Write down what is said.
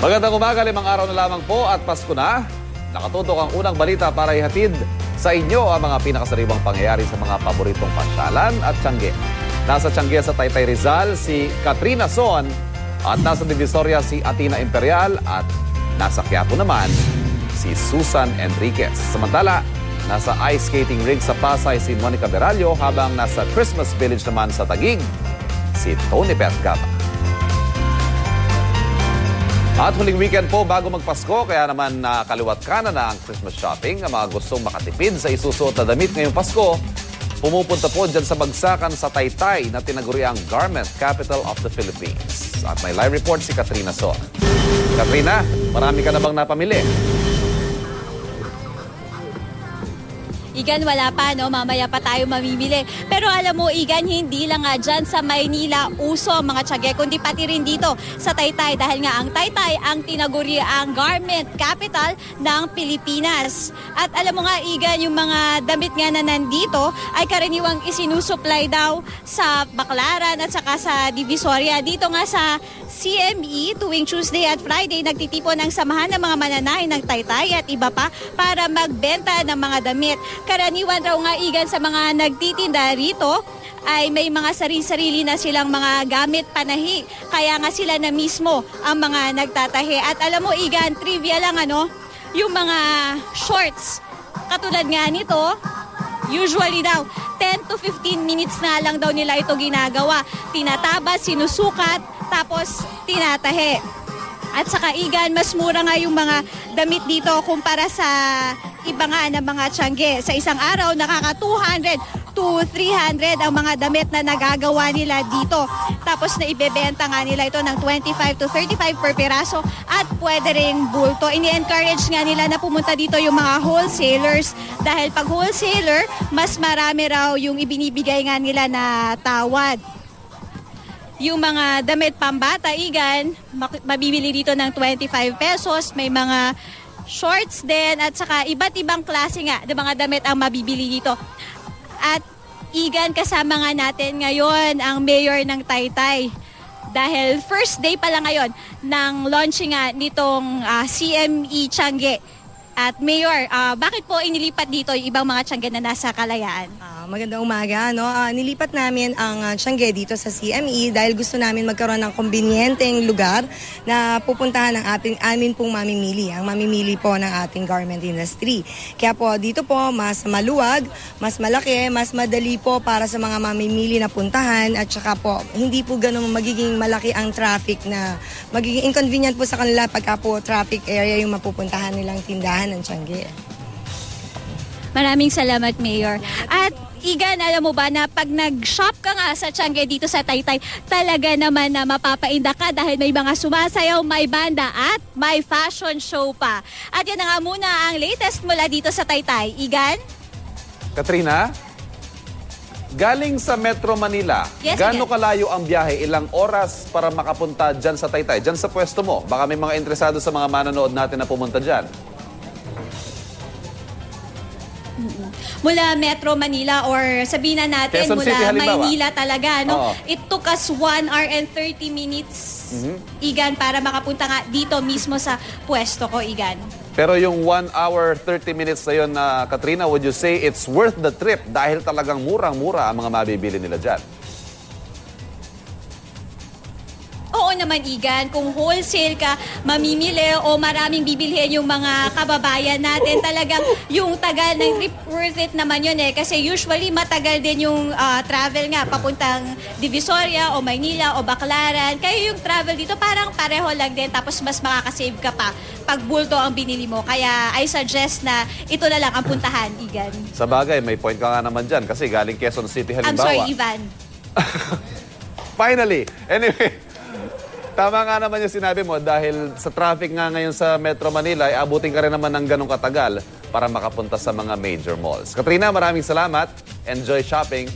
Magandang umaga, 5 araw na lamang po at Pasko na. Nakatutok ang unang balita para ihatid sa inyo ang mga pinakasariwang pangyayari sa mga paboritong pasyalan at tiangge. Nasa tiangge sa Taytay Rizal si Katrina Son at nasa Divisoria si Atina Imperial at nasa Quiapo naman si Susan Enriquez. Samantala, nasa ice skating rink sa Pasay si Monica Berallo habang nasa Christmas Village naman sa Taguig si Tony Pergama. At huling weekend po bago magpasko, kaya naman nakaliwat ka na ang Christmas shopping. Ang mga gustong makatipid sa isusuot na damit ngayong Pasko, pumupunta po dyan sa bagsakan sa Taytay na tinaguriang Garment Capital of the Philippines. At may live report si Katrina Son. Katrina, marami ka na bang napamili? Igan, wala pa, no? Mamaya pa tayo mamimili. Pero alam mo, Igan, hindi lang nga dyan sa Maynila uso ang mga tiangge, kundi pati rin dito sa Taytay. Dahil nga ang Taytay ang tinaguri ang garment capital ng Pilipinas. At alam mo nga, Igan, yung mga damit nga na nandito ay karaniwang isinusupply daw sa Baclaran at saka sa Divisoria. Dito nga sa CME, tuwing Tuesday at Friday, nagtitipon ang samahan ng mga mananahe ng Taytay at iba pa para magbenta ng mga damit. Karaniwan raw nga, Igan, sa mga nagtitinda rito ay may mga sarili-sarili na silang mga gamit panahi. Kaya nga sila na mismo ang mga nagtatahi. At alam mo, Igan, trivia lang, yung mga shorts, katulad nga nito, usually daw, 10 to 15 minutes na lang daw nila ito ginagawa. Tinatabas, sinusukat, tapos tinatahi. At saka, Igan, mas mura nga yung mga damit dito kumpara sa iba nga ng mga tiangge. Sa isang araw, nakaka 200 to 300 ang mga damit na nagagawa nila dito. Tapos na ibebenta nga nila ito ng 25 to 35 per piraso at pwede ring bulto. Ini-encourage nga nila na pumunta dito yung mga wholesalers dahil pag wholesaler, mas marami raw yung ibinibigay nga nila na tawad. Yung mga damit pambata, Igan, mabibili dito ng 25 pesos. May mga shorts din at saka iba't ibang klase nga ng mga damit ang mabibili dito. At Igan, kasama nga natin ngayon ang mayor ng Taytay. Dahil first day pa lang ngayon ng launching nga nitong CME tiangge. At Mayor, bakit po inilipat dito yung ibang mga tiangge na nasa Kalayaan? Magandang umaga. Nilipat namin ang tiangge dito sa CME dahil gusto namin magkaroon ng kumbinyenteng lugar na pupuntahan ng amin pong mamimili. Ang mamimili po ng ating garment industry. Kaya po dito po mas maluwag, mas malaki, mas madali po para sa mga mamimili na puntahan at saka po hindi po ganun magiging malaki ang traffic na magiging inconvenient po sa kanila pagka po traffic area yung mapupuntahan nilang tindahan ng tiangge. Maraming salamat, Mayor. At Igan, alam mo ba na pag nag-shop ka nga sa tiangge dito sa Taytay, talaga naman na mapapainda ka dahil may mga sumasayaw, may banda at may fashion show pa. At yan na nga muna ang latest mula dito sa Taytay. Igan? Katrina, galing sa Metro Manila, yes, gaano kalayo ang biyahe? Ilang oras para makapunta dyan sa Taytay? Dyan sa pwesto mo. Baka may mga interesado sa mga manonood natin na pumunta dyan. Mula Metro Manila or sabihin na natin Quezon mula City, Maynila talaga, no? Oo. It took us 1 hour and 30 minutes, Igan, para makapunta nga dito mismo sa pwesto ko, Igan. Pero yung 1 hour, 30 minutes na yun, Katrina, would you say it's worth the trip dahil talagang murang-mura ang mga mabibili nila dyan? Oo naman, Igan, kung wholesale ka mamimili o maraming bibilhin yung mga kababayan natin, talagang yung tagal ng trip worth it naman yun kasi usually matagal din yung travel nga papuntang Divisoria o Maynila o Baclaran. Kaya yung travel dito parang pareho lang din tapos mas makakasave ka pa pag bulto ang binili mo. Kaya I suggest na ito na lang ang puntahan, Igan. Sa bagay, may point ka nga naman dyan kasi galing Quezon City halimbawa. I'm sorry, Ivan. Finally, anyway, tama nga naman yung sinabi mo dahil sa traffic nga ngayon sa Metro Manila, ay abutin ka rin naman ng ganong katagal para makapunta sa mga major malls. Katrina, maraming salamat. Enjoy shopping.